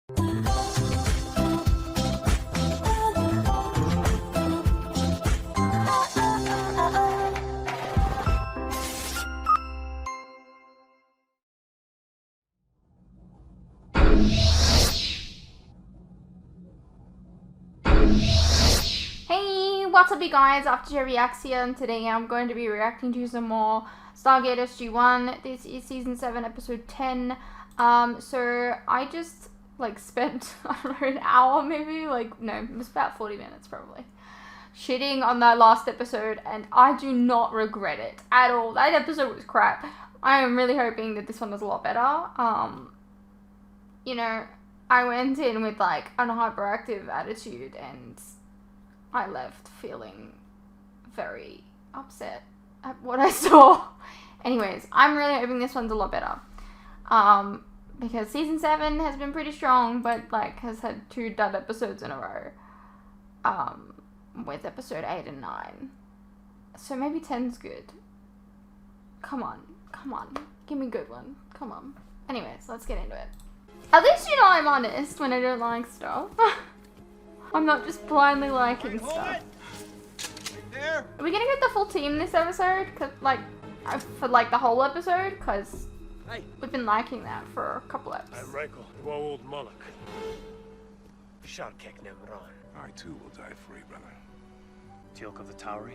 What's up you guys, After Cherry Reacts here, and today I'm going to be reacting to some more Stargate SG-1. This is season 7 episode 10. So I just spent, I don't know, an hour maybe, no, it was about 40 minutes probably, shitting on that last episode, and I do not regret it at all. That episode was crap. I am really hoping that this one is a lot better. You know, I went in with an hyperactive attitude and I left feeling very upset at what I saw. Anyways, I'm really hoping this one's a lot better. Because season 7 has been pretty strong, but has had 2 dud episodes in a row. With episode 8 and 9. So maybe 10's good. Come on. Give me a good one. Come on. Anyways, let's get into it. At least you know I'm honest when I don't like stuff. I'm not just blindly liking stuff. Are we gonna get the full team this episode? Cause, for the whole episode? Cause we've been liking that for a couple episodes. I'm Michael, Goa'uld Moloch. Sharkek Nemron. I too will die free, brother. Teal'c of the Tauri,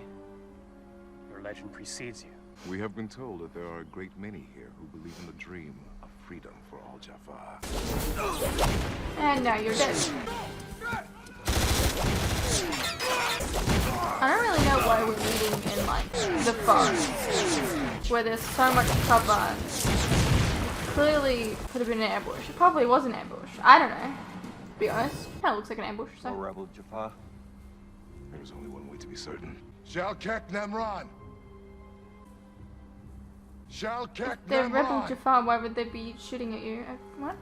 your legend precedes you. We have been told that there are a great many here who believe in the dream of freedom for all Jaffa. And now you're dead. I don't really know why we're meeting in the forest, where there's so much cover. Clearly could have been an ambush. It probably was an ambush. I don't know. To be honest, kind of looks like an ambush. So. No rebel Jaffa. There is only one way to be certain. Shalkek Nemron. Shalkek Nemron. They're rebel Jaffa. Why would they be shooting at you? What?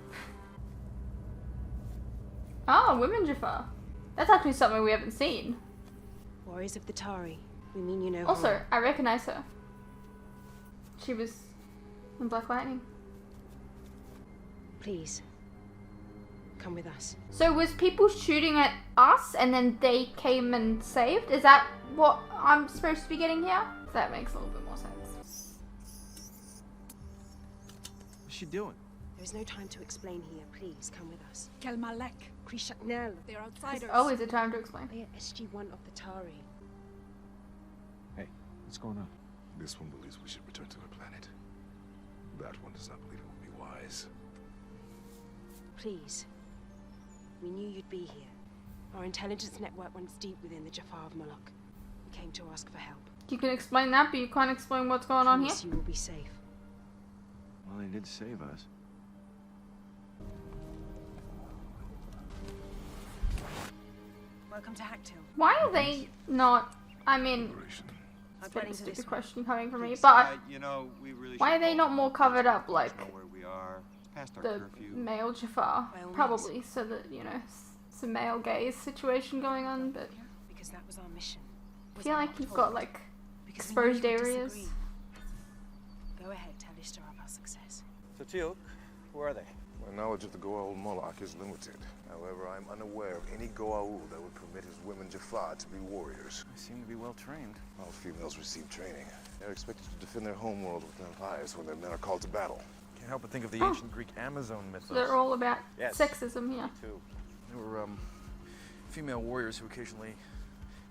Oh, women Jaffa. That's actually something we haven't seen. Warriors of the Tauri. We mean you know also, her. I recognize her. She was in Black Lightning. Please, come with us. So was people shooting at us and then they came and saved? Is that what I'm supposed to be getting here? That makes a little bit more sense. What's she doing? There is no time to explain here. Please, come with us. Kelmalek. Krishaknel. They're outsiders. There's always a time to explain. We are SG-1 of the Tauri. Hey, what's going on? This one believes we should return to our planet. That one does not believe it would be wise. Please. We knew you'd be here. Our intelligence network runs deep within the Jaffa of Moloch. We came to ask for help. You can explain that, but you can't explain what's going on here? Promise you will be safe. Well, they did save us. Welcome to Hacktail. Why are they not... I mean... I'm It's a planning for stupid this question coming from me, Please. but You know, we really why are they not more covered up like know where we are. Past our the curfew. male Jafar? By all Probably, so that, you know, some male gaze situation going on, but because that was our mission. I feel like you've got exposed areas. Go ahead, tell Ishtar of our success. So Teal'c, who are they? My knowledge of the Goa'uld Moloch is limited. However, I am unaware of any Goa'uld that would permit his women Jaffa to be warriors. They seem to be well trained. All females receive training. They're expected to defend their homeworld with their lives when their men are called to battle. Can't help but think of the ancient Greek Amazon mythos. They're all about Yes. sexism here. Two. There were female warriors who occasionally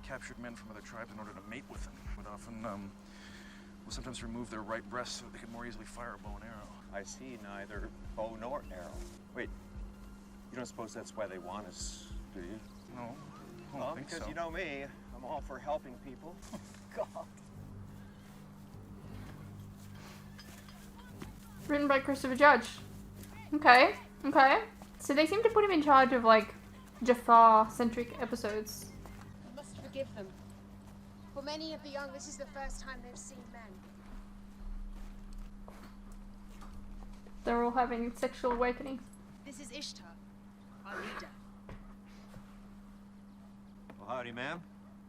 captured men from other tribes in order to mate with them. Would often will sometimes remove their right breast so that they could more easily fire a bow and arrow. I see neither bow nor arrow. Wait, you don't suppose that's why they want us, do you? No, I don't think because so. you know me, I'm all for helping people. God. Written by Christopher Judge. Okay. So they seem to put him in charge of Jafar-centric episodes. You must forgive them. For many of the young, this is the first time they've seen men. They're all having sexual awakenings. This is Ishtar, our leader. Well, howdy, ma'am.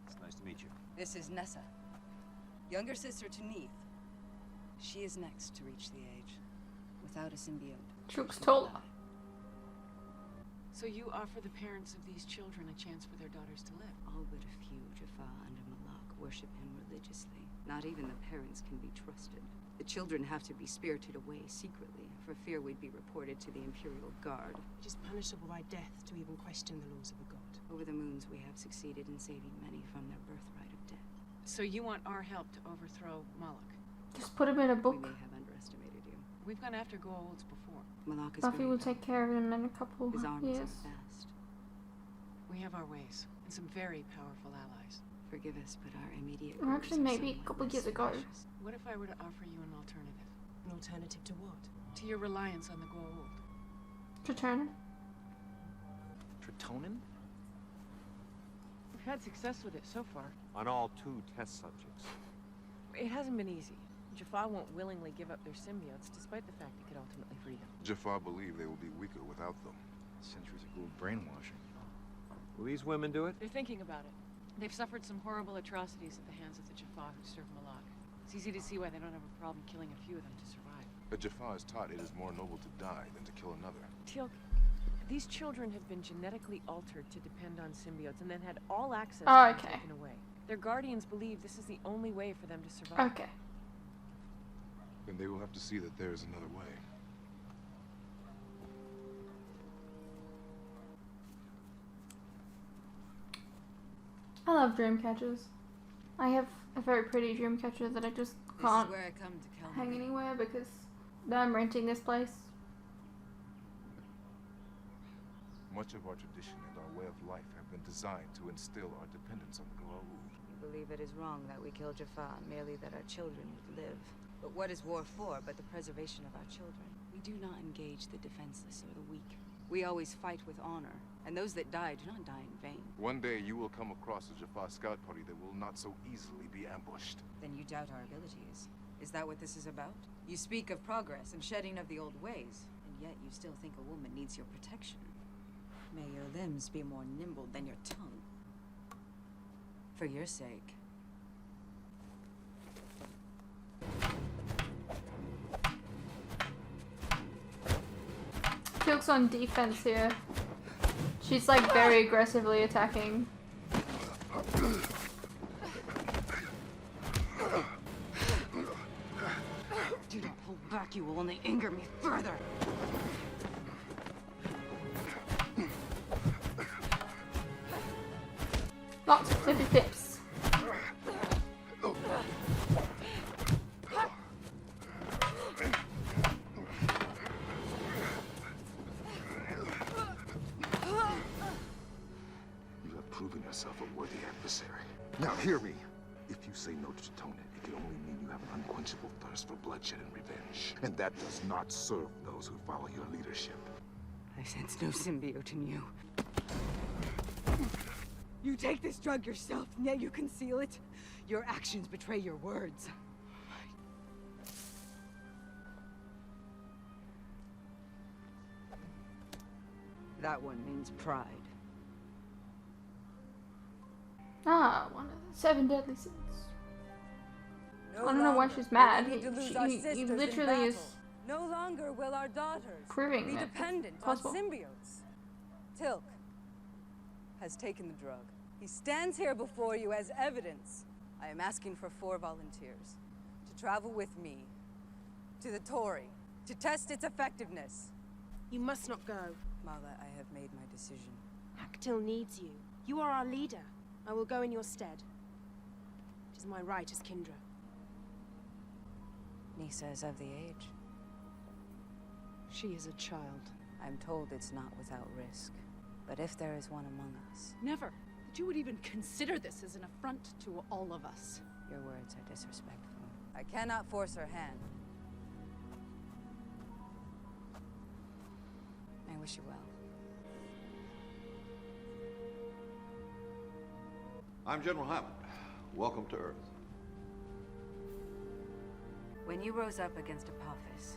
It's nice to meet you. This is Nessa, younger sister to Neith. She is next to reach the age. Without a symbiote. She looks taller. So you offer the parents of these children a chance for their daughters to live? All but a few Jaffa under Malak worship him religiously. Not even the parents can be trusted. The children have to be spirited away secretly, for fear we'd be reported to the Imperial Guard. It is punishable by death to even question the laws of a god. Over the moons, we have succeeded in saving many from their birthright of death. So you want our help to overthrow Moloch? Just put him in a We book. may have underestimated you. We've gone after Goa'ulds before. Malak is Buffy very will take care of him in a couple His armies years. are vast. We have our ways, and some very powerful allies. Forgive us, but our immediate Or goals actually, are maybe a somewhat couple less years ago. ambitious. What if I were to offer you an alternative? An alternative to what? To your reliance on the Goa'uld? Return. Tritonin? We've had success with it so far. On all 2 test subjects. It hasn't been easy. Jaffa won't willingly give up their symbiotes, despite the fact it could ultimately free them. Jafar believe they will be weaker without them. Centuries of Goa'uld brainwashing. Will these women do it? They're thinking about it. They've suffered some horrible atrocities at the hands of the Jaffa who serve Malak. It's easy to see why they don't have a problem killing a few of them to survive. But Jafar is taught it is more noble to die than to kill another. Teal'c, these children have been genetically altered to depend on symbiotes and then had all access Oh, to them okay. taken away. Their guardians believe this is the only way for them to survive. Okay. Then they will have to see that there is another way. I love dream catchers. I have a very pretty dream catcher that I just This can't is where I come to kill hang my anywhere because I'm renting this place. Much of our tradition and our way of life have been designed to instill our dependence on the Goa'uld. We believe it is wrong that we kill Jaffa merely that our children would live. But what is war for but the preservation of our children? We do not engage the defenseless or the weak. We always fight with honor, and those that die do not die in vain. One day you will come across a Jafar scout party that will not so easily be ambushed. Then you doubt our abilities. Is that what this is about? You speak of progress and shedding of the old ways, and yet you still think a woman needs your protection. May your limbs be more nimble than your tongue. For your sake. Teal'c's on defense here. She's like very aggressively attacking. Do not hold back, you will only anger me further. Lots of flippy flips. You have proven yourself a worthy adversary. Now hear me. If you say no to Tritonin, it can only mean you have an unquenchable thirst for bloodshed and revenge. And that does not serve those who follow your leadership. I sense no symbiote in you. You take this drug yourself, and yet you conceal it. Your actions betray your words. That one means pride. Ah, one of the 7 deadly sins. No I don't know why longer she's will mad. we need to lose our He sisters in literally is battle. No longer will our daughters proving be that dependent it's on possible. symbiotes. Teal'c has taken the drug. He stands here before you as evidence. I am asking for 4 volunteers to travel with me to the Tory to test its effectiveness. You must not go. Mala, I have made my decision. Haktil needs you. You are our leader. I will go in your stead. It is my right as Kindra. Nisa is of the age. She is a child. I'm told it's not without risk. But if there is one among us, Never. That you would even consider this as an affront to all of us. your words are disrespectful. I cannot force her hand. I wish you well. I'm General Hammond. Welcome to Earth. When you rose up against Apophis,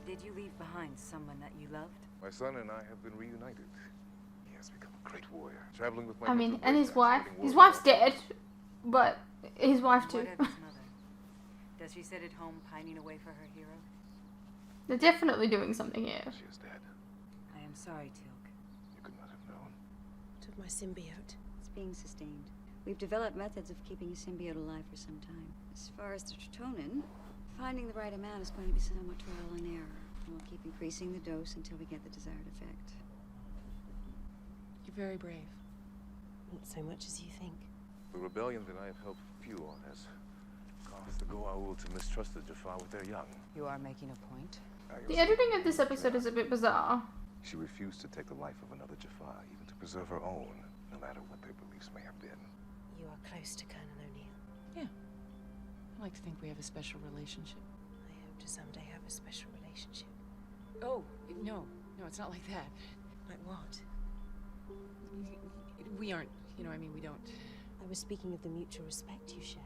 did you leave behind someone that you loved? My son and I have been reunited. He has become a great warrior, traveling with my I mean, mental and his breakdowns, wife. fighting His war wife's dead, but his wife too. What of his mother? Does she sit at home pining away for her hero? They're definitely doing something here. She is dead. I am sorry, Teal'c. You could not have known. Took my symbiote. It's being sustained. We've developed methods of keeping a symbiote alive for some time. As far as the Tritonin, finding the right amount is going to be somewhat trial and error. And we'll keep increasing the dose until we get the desired effect. You're very brave. Not so much as you think. The rebellion that I have helped fuel has caused the Goa'uld to mistrust the Jaffa with their young. You are making a point. The editing of this episode is a bit bizarre. She refused to take the life of another Jaffa, even to preserve her own, no matter what their beliefs may have been. You are close to Colonel O'Neill. Yeah. I like to think we have a special relationship. I hope to someday have a special relationship. Oh, no. No, it's not like that. Like what? We aren't, you know, I mean, we don't. I was speaking of the mutual respect you share.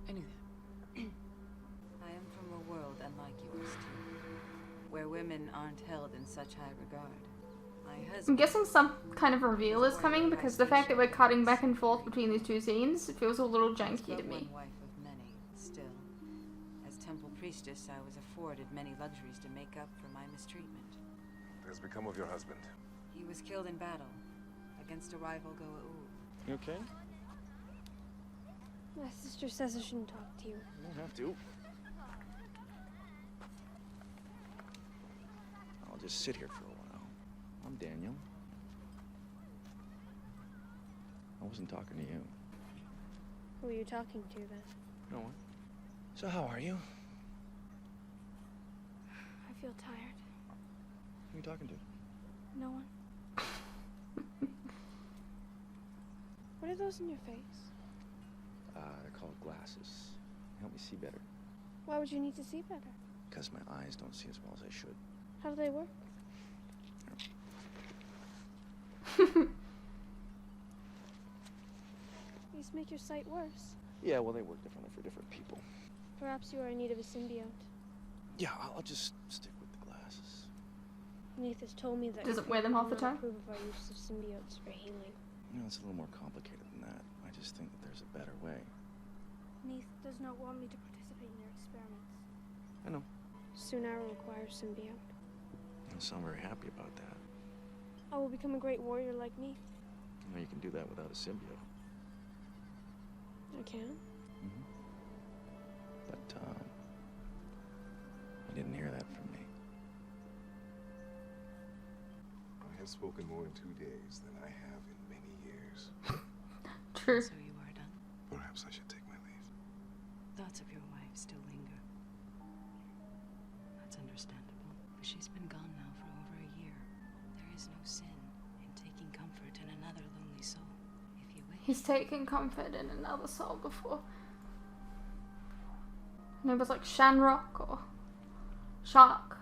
I knew that. I am from a world unlike yours, too, where women aren't held in such high regard. My I'm husband... guessing some kind of reveal is coming because the fact that we're cutting back and forth between these two scenes, it feels a little janky to me. One wife of many, still. As temple priestess, I was afforded many luxuries to make up for my mistreatment. What has become of your husband? He was killed in battle against a rival Goa'uld. You okay? My sister says I shouldn't talk to you. You don't have to. I'll just sit here for a while. I'm Daniel. I wasn't talking to you. Who are you talking to then? No one. So how are you? I feel tired. Who are you talking to? No one. What are those in your face? They're called glasses. They help me see better. Why would you need to see better? Because my eyes don't see as well as I should. How do they work? These make your sight worse. Yeah, well, they work differently for different people. Perhaps you are in need of a symbiote. Yeah, I'll just stick with the glasses. Neith has told me that Doesn't wear them half the time? approve of our use of symbiotes for healing. You know, it's a little more complicated than that. I just think that there's a better way. Neith does not want me to participate in their experiments. I know. Soon I will require a symbiote. You don't sound very happy about that. I will become a great warrior like Neith. You know, you can do that without a symbiote. I can? Mm-hmm. But, you didn't hear that from me. I have spoken more in 2 days than I have in many years. True. So you are done. Perhaps I should take my leave. Thoughts of your wife still linger. That's understandable. But she's been gone now for over a year. There is no sin in taking comfort in another lonely soul. If you wish. He's taken comfort in another soul before. And it was like Shanrock or Shark.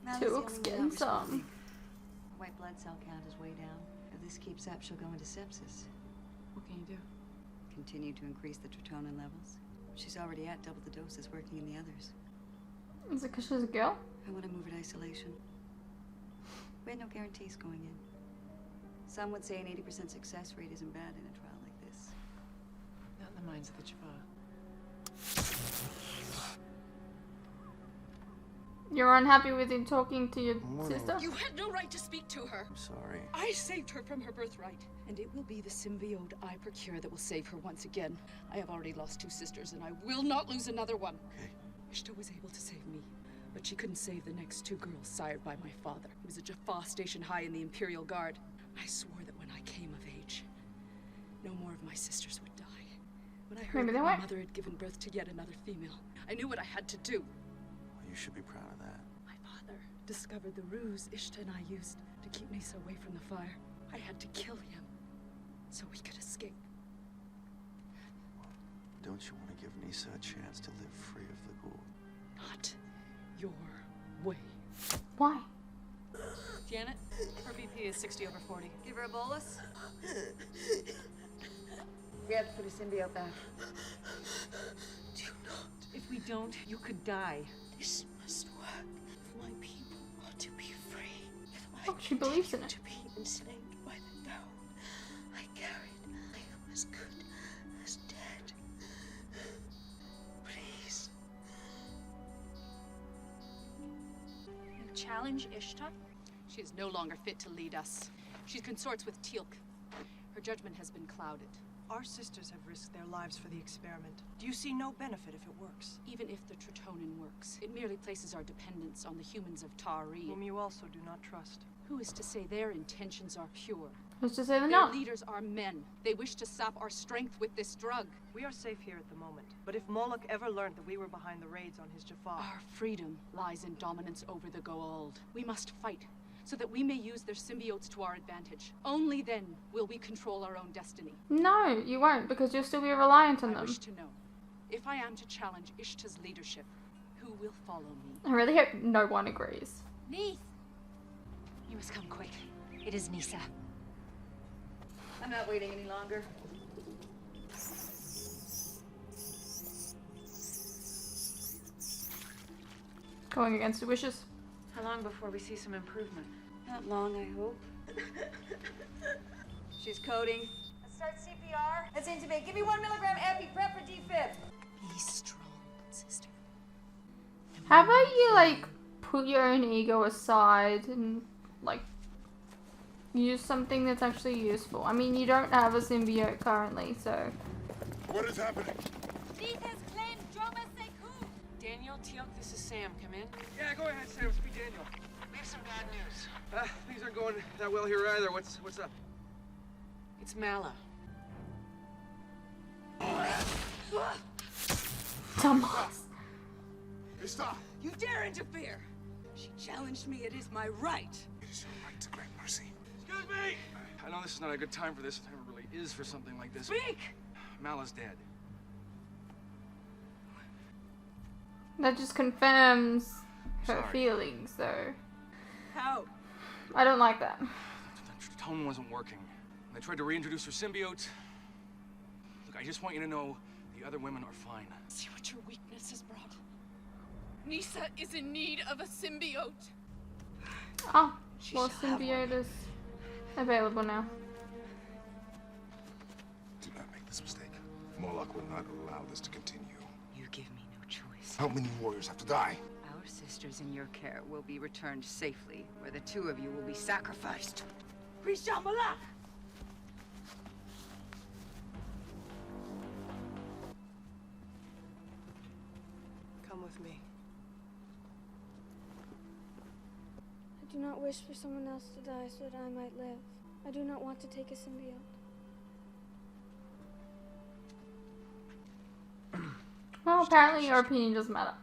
Now Two that's the only skin way out some. responding. White blood cell count is way down. If this keeps up, she'll go into sepsis. What can you do? Continue to increase the Tritonin levels. She's already at double the doses working in the others. Is it because she's a girl? I want to move at isolation. We had no guarantees going in. Some would say an 80% success rate isn't bad in a trial like this. Not in the minds of the Jaffa. You're unhappy with him talking to your sister? You had no right to speak to her. I'm sorry. I saved her from her birthright, and it will be the symbiote I procure that will save her once again. I have already lost 2 sisters, and I will not lose another one. Okay. Ishta was able to save me, but she couldn't save the next 2 girls sired by my father. He was a Jaffa stationed high in the Imperial Guard. I swore that when I came of age, no more of my sisters would die. When I heard Maybe that they my were. mother had given birth to yet another female, I knew what I had to do. Well, you should be proud of that. My father discovered the ruse Ishta and I used to keep Nisa away from the fire. I had to kill him so we could escape. Don't you want to give Nisa a chance to live free of the Goa'uld? Not your way. Why? Janet, her BP is 60/40. Give her a bolus. We have to put a symbiote back. Do not. If we don't, you could die. This must work. If my people are to be free, if I Oh, she believes in it. to be enslaved by the Goa'uld I carried, I am as good as dead. Please. You challenge Ishta? She is no longer fit to lead us. She consorts with Teal'c. Her judgment has been clouded. Our sisters have risked their lives for the experiment. Do you see no benefit if it works? Even if the Tritonin works, it merely places our dependence on the humans of Tari. Whom you also do not trust. Who is to say their intentions are pure? Who's to say they're Their not? leaders are men. They wish to sap our strength with this drug. We are safe here at the moment. But if Moloch ever learned that we were behind the raids on his Jafar... Our freedom lies in dominance over the Goa'uld. We must fight, so that we may use their symbiotes to our advantage. Only then will we control our own destiny. No, you won't, because you'll still be reliant on I them. wish to know, if I am to challenge Ishta's leadership, who will follow me? I really hope no one agrees. Neith! You must come quick. It is Nisa. I'm not waiting any longer. Going against your wishes. How long before we see some improvement? Not long, I hope. She's coding. Let's start CPR. Let's intubate. Give me 1 milligram epi prep for defib. Be strong, sister. How about you, like, put your own ego aside and, like, use something that's actually useful? I mean, you don't have a symbiote currently, so... What is happening? Neith has claimed Droma Seku. Daniel, Teal'c, this is Sam. Come in. Yeah, go ahead, Sam. Speak Daniel. We have some bad news. Things aren't going that well here either. What's up? It's Mala. Dumbass. Stop! You dare interfere! She challenged me. It is my right. It is your right to grant mercy. Excuse me! I know this is not a good time for this. It never really is for something like this. Speak! Mala's dead. That just confirms her Sorry. feelings, though. How? I don't like that. The tone wasn't working. I tried to reintroduce her symbiote. Look, I just want you to know the other women are fine. See what your weakness has brought. Nisa is in need of a symbiote. Oh, well, symbiote is available now. Do not make this mistake. Moloch will not allow this to continue. You give me no choice. How many warriors have to die? Our sisters in your care will be returned safely, where the two of you will be sacrificed. Risha Malak! Come with me. I do not wish for someone else to die so that I might live. I do not want to take a symbiote. Well, apparently your opinion doesn't matter.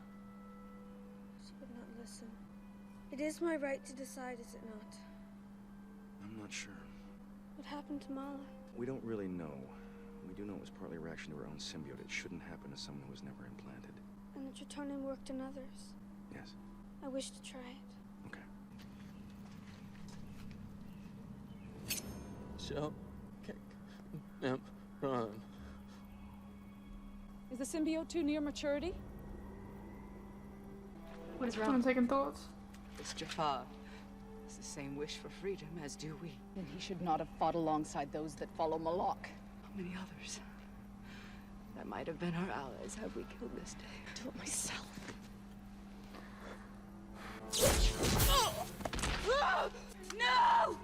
She would not listen. It is my right to decide, is it not? I'm not sure. What happened to Mala? We don't really know. We do know it was partly a reaction to her own symbiote. It shouldn't happen to someone who was never implanted. And the Tritonin worked in others. Yes. I wish to try it. Jump, kick, jump, run. Is the symbiote too near maturity? What is On wrong? second thoughts. This Jafar has the same wish for freedom as do we. Then he should not have fought alongside those that follow Malak. How many others that might have been our allies have we killed this day? Do it myself. No!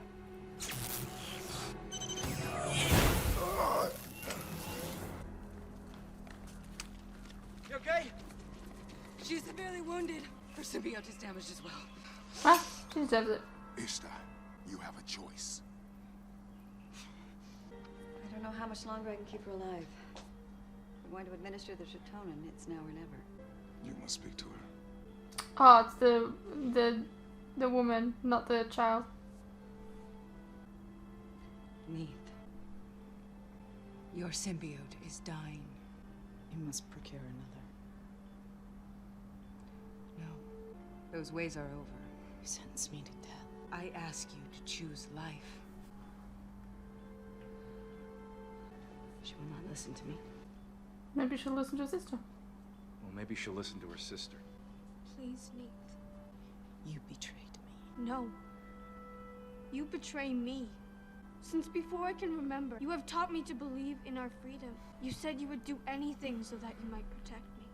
You okay? She's severely wounded. Her symbiote is damaged as well. Ah, she deserves it. Ishta, you have a choice. I don't know how much longer I can keep her alive. We're going to administer the Tritonin. It's now or never. You must speak to her. Oh, it's the woman, not the child. Neith, your symbiote is dying. You must procure another. No, those ways are over. You sentence me to death. I ask you to choose life. She will not listen to me. Maybe she'll listen to her sister. Well, maybe she'll listen to her sister. Please, Neith. You betrayed me. No. You betray me. Since before I can remember, you have taught me to believe in our freedom. You said you would do anything so that you might protect me.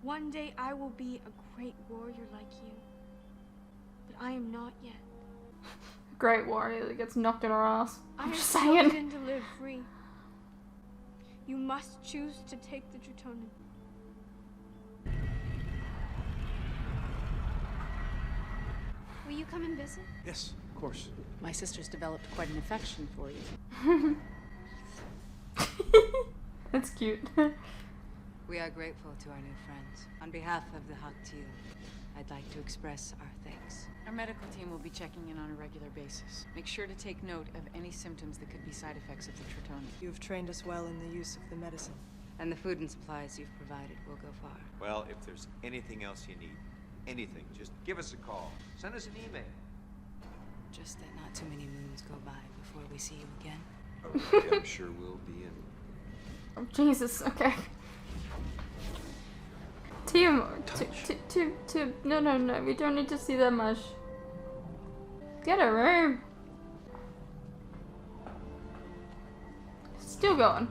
One day I will be a great warrior like you. But I am not yet. great warrior that gets knocked in her ass. I I'm have just saying. chosen to live free. You must choose to take the Tritonin. Will you come and visit? Yes, of course. My sister's developed quite an affection for you. That's cute. We are grateful to our new friends. On behalf of the Haktil, I'd like to express our thanks. Our medical team will be checking in on a regular basis. Make sure to take note of any symptoms that could be side effects of the Tritonin. You've trained us well in the use of the medicine. And the food and supplies you've provided will go far. Well, if there's anything else you need, anything, just give us a call. Send us an email. Just that not too many moons go by before we see you again. Okay, I'm sure we'll be in. Oh, Jesus, okay. Tim, no, we don't need to see that much. Get a room. Still going.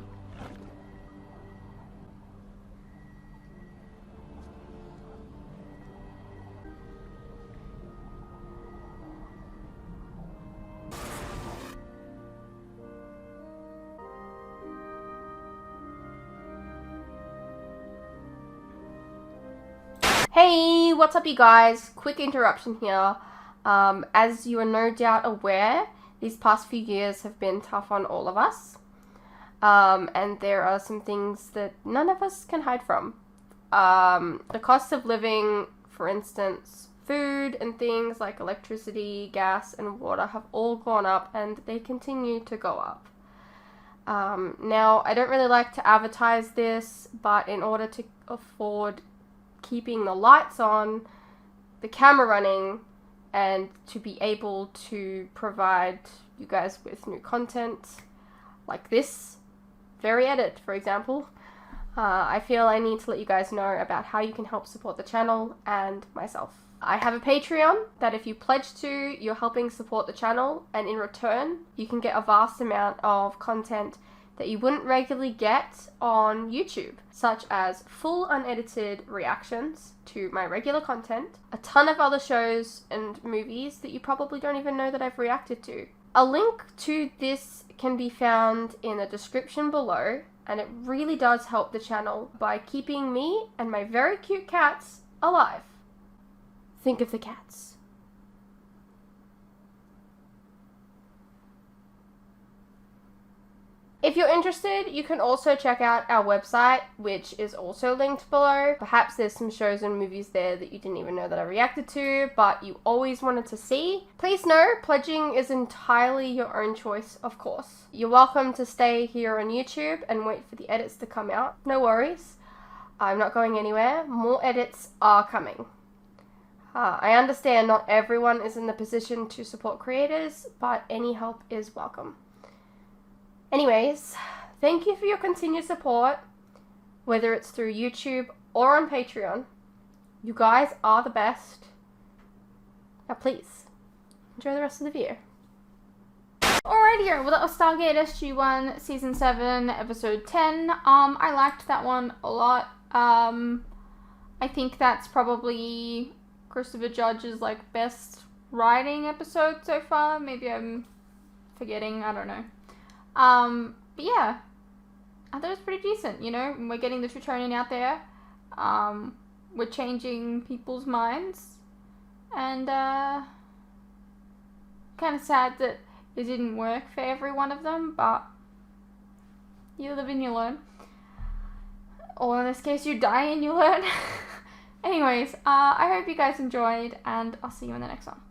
Hey, what's up you guys? Quick interruption here. As you are no doubt aware, these past few years have been tough on all of us. And there are some things that none of us can hide from. The cost of living, for instance, food and things like electricity, gas, and water have all gone up and they continue to go up. Now, I don't really like to advertise this, but in order to afford keeping the lights on, the camera running, and to be able to provide you guys with new content like this very edit, for example, I feel I need to let you guys know about how you can help support the channel and myself. I have a Patreon that if you pledge to, you're helping support the channel, and in return you can get a vast amount of content that you wouldn't regularly get on YouTube, such as full unedited reactions to my regular content, a ton of other shows and movies that you probably don't even know that I've reacted to. A link to this can be found in the description below, and it really does help the channel by keeping me and my very cute cats alive. Think of the cats. If you're interested, you can also check out our website, which is also linked below. Perhaps there's some shows and movies there that you didn't even know that I reacted to, but you always wanted to see. Please know, pledging is entirely your own choice, of course. You're welcome to stay here on YouTube and wait for the edits to come out. No worries. I'm not going anywhere. More edits are coming. I understand not everyone is in the position to support creators, but any help is welcome. Anyways, thank you for your continued support, whether it's through YouTube or on Patreon. You guys are the best. Now please, enjoy the rest of the video. Alrighty, well that was Stargate SG-1 Season 7, Episode 10. I liked that one a lot. I think that's probably Christopher Judge's like best writing episode so far. Maybe I'm forgetting, I don't know. But yeah, I thought it was pretty decent, you know, we're getting the Tritonin out there, we're changing people's minds, and, kind of sad that it didn't work for every one of them, but you live and you learn, or in this case, you die and you learn. Anyways, I hope you guys enjoyed, and I'll see you in the next one.